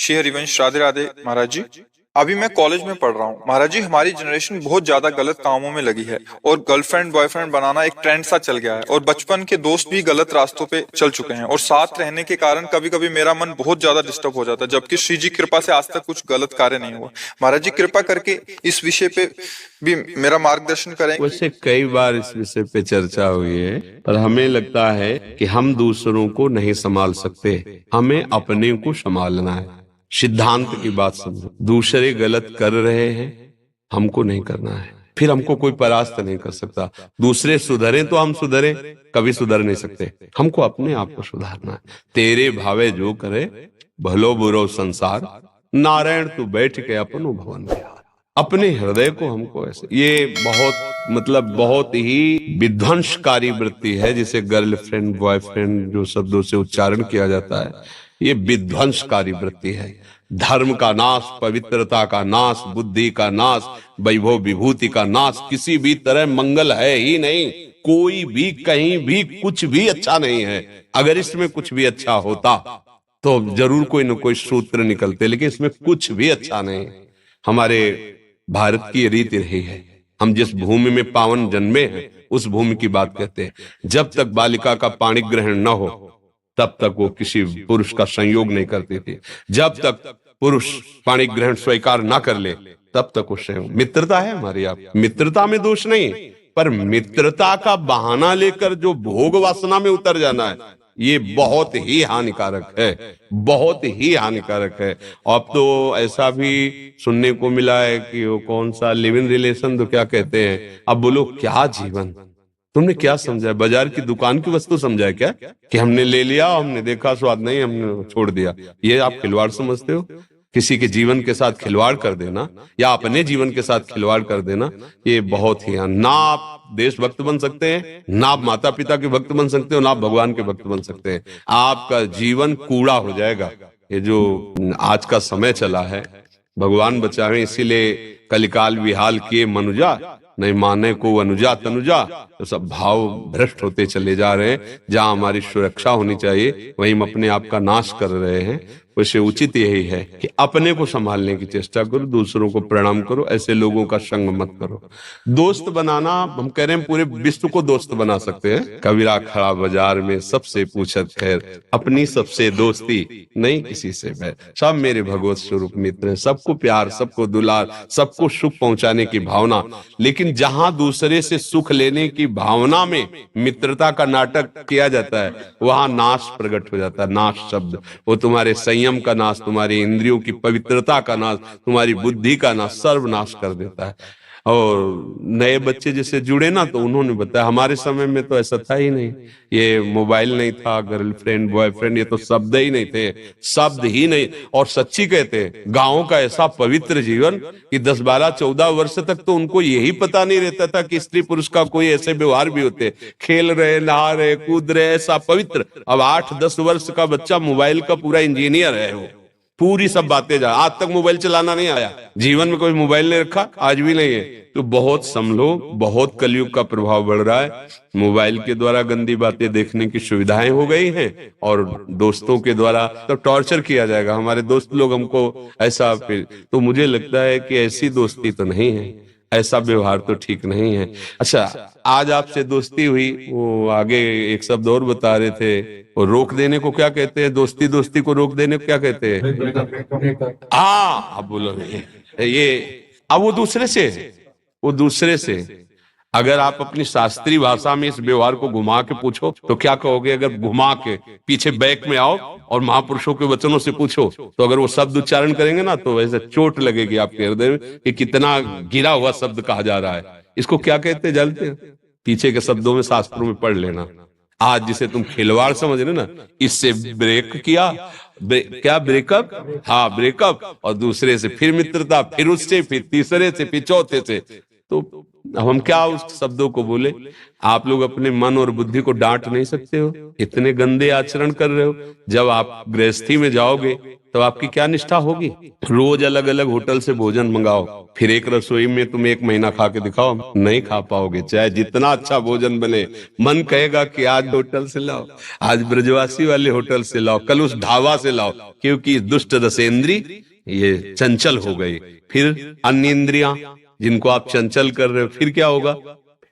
श्री हरिवंश, राधे राधे महाराज जी। अभी मैं कॉलेज में पढ़ रहा हूँ महाराज जी। हमारी जनरेशन बहुत ज्यादा गलत कामों में लगी है और गर्लफ्रेंड बॉयफ्रेंड बनाना एक ट्रेंड सा चल गया है और बचपन के दोस्त भी गलत रास्तों पे चल चुके हैं और साथ रहने के कारण कभी कभी मेरा मन बहुत ज्यादा डिस्टर्ब हो जाता है, जबकि श्री जी कृपा से आज तक कुछ गलत कार्य नहीं हुआ। महाराज जी कृपा करके इस विषय पे भी मेरा मार्गदर्शन करें। वैसे कई बार इस विषय पे चर्चा हुई है, पर हमें लगता है कि हम दूसरों को नहीं संभाल सकते, हमें अपने को संभालना है। सिद्धांत की बात समझो, दूसरे गलत कर रहे हैं, हमको नहीं करना है, फिर हमको कोई परास्त नहीं कर सकता। दूसरे सुधरे तो हम सुधरे, कभी सुधर नहीं सकते। हमको अपने आप को सुधारना है। तेरे भावे जो करे, भलो बुरो संसार, नारायण तू बैठ के अपनो भवन बिहार। अपने हृदय को हमको ऐसे, ये बहुत ही विध्वंसकारी वृत्ति है, जिसे गर्लफ्रेंड बॉयफ्रेंड जो शब्दों से उच्चारण किया जाता है, ये विध्वंसकारी वृत्ति है। धर्म का नाश, पवित्रता का नाश, बुद्धि का नाश, वैभव विभूति का नाश, किसी भी तरह मंगल है ही नहीं। कोई भी कहीं भी कुछ भी अच्छा नहीं है। अगर इसमें कुछ भी अच्छा होता तो जरूर कोई न कोई सूत्र निकलते, लेकिन इसमें कुछ भी अच्छा नहीं। हमारे भारत की रीति रही है, हम जिस भूमि में पावन जन्मे हैं उस भूमि की बात कहते हैं। जब तक बालिका का पाणी ग्रहण न हो तब तक वो किसी पुरुष का संयोग नहीं करती थी। जब तक पुरुष पाणी ग्रहण स्वीकार ना कर ले तब तक वो संयोग। मित्रता है हमारी, आप मित्रता में दोष नहीं, पर मित्रता का बहाना लेकर जो भोग वासना में उतर जाना है, ये बहुत ही हानिकारक है, बहुत ही हानिकारक है। अब तो ऐसा भी सुनने को मिला है कि वो कौन सा लिव इन रिलेशन तो क्या कहते हैं। अब बोलो क्या जीवन, तुमने क्या समझा? बाजार की दुकान की वस्तु समझा क्या कि हमने ले लिया, हमने देखा स्वाद नहीं, हमने छोड़ दिया? ये आप खिलवाड़ समझते हो? किसी के जीवन के साथ खिलवाड़ कर देना या अपने जीवन के साथ खिलवाड़ कर देना, ये बहुत ही ना आप देशभक्त बन सकते हैं, ना आप माता पिता के भक्त बन सकते हो, ना आप भगवान के भक्त बन सकते हैं। आपका जीवन कूड़ा हो जाएगा। ये जो आज का समय चला है, भगवान बचावे, इसीलिए कलिकाल विहाल किए मनुजा, नहीं माने को अनुजा तनुजा। तो सब भाव भ्रष्ट होते चले जा रहे हैं। जहां हमारी सुरक्षा होनी चाहिए वहीं हम अपने आप का नाश कर रहे हैं। वैसे उचित यही है कि अपने को संभालने की चेष्टा करो, दूसरों को प्रणाम करो, ऐसे लोगों का संग मत करो। दोस्त बनाना, हम कह रहे हैं पूरे विश्व को दोस्त बना सकते हैं। कबीरा खड़ा बाजार में सबसे पूछत खैर, अपनी सबसे दोस्ती नहीं किसी से बैर। सब मेरे भगवत स्वरूप मित्र हैं, सबको प्यार, सबको दुलार, सबको सुख पहुंचाने की भावना। लेकिन जहां दूसरे से सुख लेने की भावना में मित्रता का नाटक किया जाता है, वहां नाश प्रकट हो जाता है। नाश शब्द, वो तुम्हारे संयम का नाश, तुम्हारी इंद्रियों की पवित्रता का नाश, तुम्हारी बुद्धि का नाश, सर्वनाश कर देता है। और नए बच्चे जैसे जुड़े ना, तो उन्होंने बताया हमारे समय में तो ऐसा था ही नहीं। ये मोबाइल नहीं था, गर्लफ्रेंड बॉयफ्रेंड, ये तो शब्द ही नहीं थे, शब्द ही नहीं। और सच्ची कहते हैं, गाँव का ऐसा पवित्र जीवन कि 10, 12, 14 वर्ष तक तो उनको यही पता नहीं रहता था कि स्त्री पुरुष का कोई ऐसे व्यवहार भी होते। खेल रहे, नहा रहे, कूद रहे, ऐसा पवित्र। अब 8-10 वर्ष का बच्चा मोबाइल का पूरा इंजीनियर है। वो पूरी सब बातें जा, आज तक मोबाइल चलाना नहीं आया, जीवन में कोई मोबाइल नहीं रखा, आज भी नहीं है। तो बहुत संभलो, बहुत कलयुग का प्रभाव बढ़ रहा है। मोबाइल के द्वारा गंदी बातें देखने की सुविधाएं हो गई हैं, और दोस्तों के द्वारा तो टॉर्चर किया जाएगा। हमारे दोस्त लोग हमको ऐसा, तो मुझे लगता है कि ऐसी दोस्ती तो नहीं है, ऐसा व्यवहार तो ठीक नहीं है। अच्छा, आज आपसे दोस्ती हुई, वो आगे एक शब्द और बता रहे थे, वो रोक देने को क्या कहते हैं? दोस्ती को रोक देने को क्या कहते हैं? अब बोलो ये, अब वो दूसरे से अगर आप अपनी शास्त्रीय भाषा में इस व्यवहार को घुमा के पूछो तो क्या कहोगे? अगर घुमा के पीछे बैक में आओ और महापुरुषों के वचनों से पूछो, तो अगर वो शब्द उच्चारण करेंगे ना, तो वैसे चोट लगेगी आपके हृदय में कि कितना गिरा हुआ शब्द कहा जा रहा है। इसको क्या कहते हैं जानते हैं? पीछे के शब्दों में शास्त्रों में पढ़ लेना। आज जिसे तुम खिलवाड़ समझ रहे ना, इससे ब्रेक किया, क्या ब्रेकअप? हाँ ब्रेकअप। और दूसरे से फिर मित्रता, फिर उससे, फिर तीसरे से, फिर चौथे से। तो अब हम क्या उस शब्दों को बोले? आप लोग अपने मन और बुद्धि को डांट नहीं सकते हो, इतने गंदे आचरण कर रहे हो। जब आप गृहस्थी में जाओगे तो आपकी क्या निष्ठा होगी? रोज अलग अलग होटल से भोजन मंगाओ, फिर एक रसोई में तुम 1 महीना खा के दिखाओ, नहीं खा पाओगे। चाहे जितना अच्छा भोजन बने, मन कहेगा कि आज होटल से लाओ, आज ब्रजवासी वाले होटल से लाओ, कल उस ढाबा से लाओ, क्योंकि दुष्ट रसेंद्री ये चंचल हो गई। फिर अन्य इंद्रियां जिनको आप चंचल कर रहे हो, फिर क्या होगा?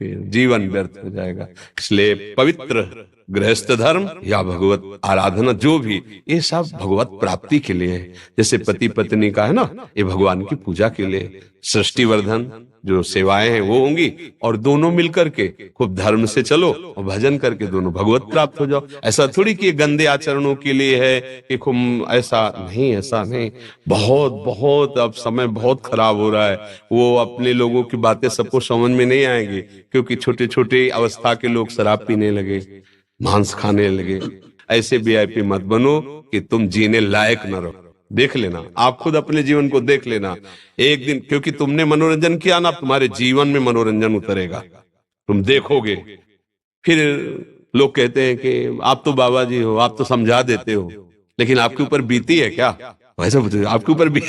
फिर जीवन व्यर्थ हो जाएगा। इसलिए पवित्र गृहस्थ धर्म या भगवत आराधना जो भी, ये सब भगवत प्राप्ति के लिए है। जैसे पति पत्नी का है ना, ये भगवान की पूजा के लिए। सृष्टि वर्धन जो सेवाएं हैं वो होंगी, और दोनों मिलकर के खूब धर्म से चलो और भजन करके दोनों भगवत प्राप्त हो जाओ। ऐसा थोड़ी कि गंदे आचरणों के लिए है कि खूब, ऐसा नहीं, ऐसा नहीं। बहुत बहुत अब समय बहुत खराब हो रहा है। वो अपने लोगों की बातें सबको समझ में नहीं आएंगी, क्योंकि छोटे छोटे अवस्था के लोग शराब पीने लगे, मांस खाने लगे। ऐसे वीआईपी मत बनो कि तुम जीने लायक न रहो। देख लेना, आप खुद अपने जीवन को देख लेना एक दिन, क्योंकि तुमने मनोरंजन किया ना, तुम्हारे जीवन में मनोरंजन उतरेगा, तुम देखोगे। फिर लोग कहते हैं कि आप तो बाबा जी हो, आप तो समझा देते हो, लेकिन आपके ऊपर बीती है क्या? वैसे आपके ऊपर भी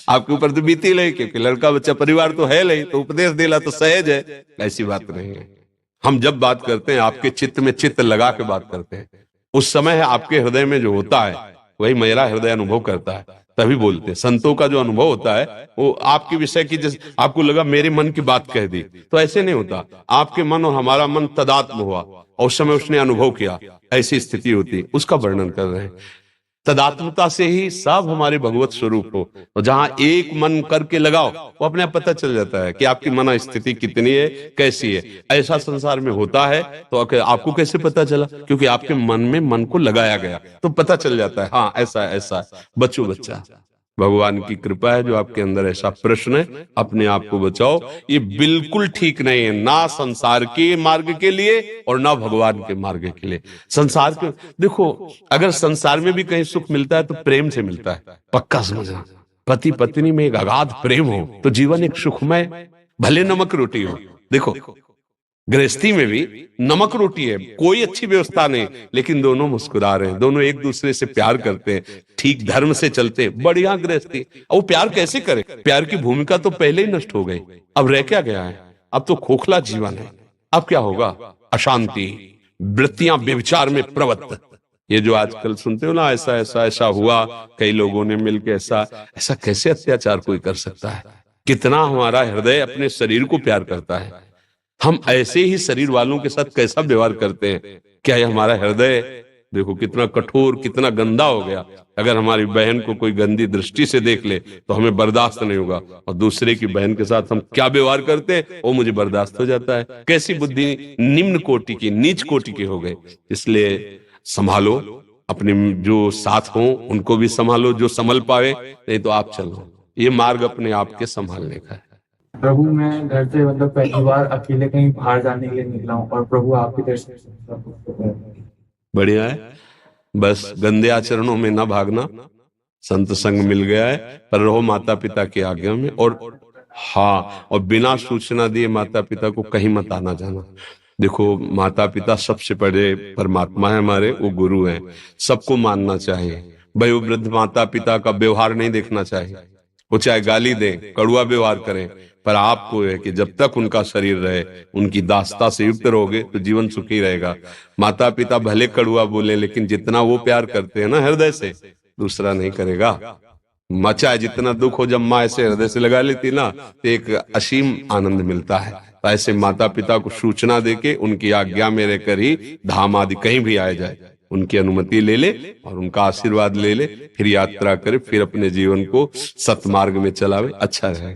आपके ऊपर तो बीती नहीं, क्योंकि लड़का बच्चा परिवार तो है नहीं, तो उपदेश देना तो सहज है। ऐसी बात नहीं है। हम जब बात करते हैं आपके चित्त में चित्त लगा के बात करते हैं, उस समय आपके हृदय में जो होता है वही मेरा हृदय अनुभव करता है, तभी बोलते हैं। संतों का जो अनुभव होता है वो आपके विषय की, जैसे आपको लगा मेरे मन की बात कह दी, तो ऐसे नहीं होता। आपके मन और हमारा मन तदात्म हुआ और उस समय उसने अनुभव किया, ऐसी स्थिति होती, उसका वर्णन कर रहे हैं। तदात्मता से ही सब हमारे भगवत स्वरूप हो, और जहां एक मन करके लगाओ वो अपने आप पता चल जाता है कि आपकी मन स्थिति कितनी है, कैसी है। ऐसा संसार में होता है तो आपको कैसे पता चला? क्योंकि आपके मन में मन को लगाया गया, तो पता चल जाता है, हाँ ऐसा ऐसा। बच्चा भगवान की कृपा है जो आपके अंदर ऐसा प्रश्न है, अपने आप को बचाओ। ये बिल्कुल ठीक नहीं है, ना संसार के मार्ग के लिए और ना भगवान के मार्ग के लिए। संसार के देखो, अगर संसार में भी कहीं सुख मिलता है तो प्रेम से मिलता है, पक्का समझना। पति पत्नी में एक अगाध प्रेम हो तो जीवन एक सुखमय, भले नमक रोटी हो। देखो गृहस्थी में भी नमक रोटी है, कोई अच्छी व्यवस्था नहीं, लेकिन दोनों मुस्कुरा रहे हैं, दोनों एक दूसरे से प्यार करते हैं, ठीक धर्म से चलते हैं, बढ़िया गृहस्थी। अब वो प्यार कैसे करे? प्यार की भूमिका तो पहले ही नष्ट हो गई, अब रह क्या गया है? अब तो खोखला जीवन है। अब क्या होगा? अशांति, वृत्तियां व्यभिचार में प्रवृत्त। ये जो आजकल सुनते हो ना, ऐसा ऐसा ऐसा हुआ, कई लोगों ने मिलकर ऐसा ऐसा, कैसे अत्याचार कोई कर सकता है? कितना हमारा हृदय अपने शरीर को प्यार करता है, हम ऐसे ही शरीर वालों के साथ कैसा व्यवहार करते हैं? क्या ये हमारा हृदय देखो कितना कठोर, कितना गंदा हो गया। अगर हमारी बहन को कोई गंदी दृष्टि से देख ले तो हमें बर्दाश्त नहीं होगा, और दूसरे की बहन के साथ हम क्या व्यवहार करते हैं वो मुझे बर्दाश्त हो जाता है। कैसी बुद्धि निम्न कोटि की, नीच कोटि की हो गई। इसलिए संभालो, अपने जो साथ हो उनको भी संभालो, जो संभल पाए, नहीं तो आप चलो। ये मार्ग अपने आप के संभालने का है। प्रभु मैं घर से मतलब पहली बार अकेले कहीं बाहर जाने के लिए निकला हूँ, और प्रभु आपके दर्शन से बढ़िया है। बस गंदे आचरणों में ना भागना, संत संग मिल गया है, पर रहो माता पिता की आज्ञा में। और हाँ, और बिना सूचना दिए माता पिता को कहीं मत आना जाना। देखो माता पिता सबसे बड़े परमात्मा है हमारे, वो गुरु हैं, सबको मानना चाहिए। वयोवृद्ध माता पिता का व्यवहार नहीं देखना चाहिए, वो चाहे गाली दें, कड़ुआ व्यवहार करें, पर आपको है कि जब तक उनका शरीर रहे, उनकी दासता से युक्त रहोगे तो जीवन सुखी रहेगा। माता पिता भले कड़ुआ बोले, लेकिन जितना वो प्यार करते हैं ना हृदय से, दूसरा नहीं करेगा। मचा जितना दुख हो, जब माँ ऐसे हृदय से लगा लेती ना तो एक असीम आनंद मिलता है। तो ऐसे माता पिता को सूचना देके उनकी आज्ञा में रहकर ही धाम आदि कहीं भी आया जाए, उनकी अनुमति ले ले और उनका आशीर्वाद ले ले, फिर यात्रा करे, फिर अपने जीवन को सतमार्ग में चलावे, अच्छा रहे।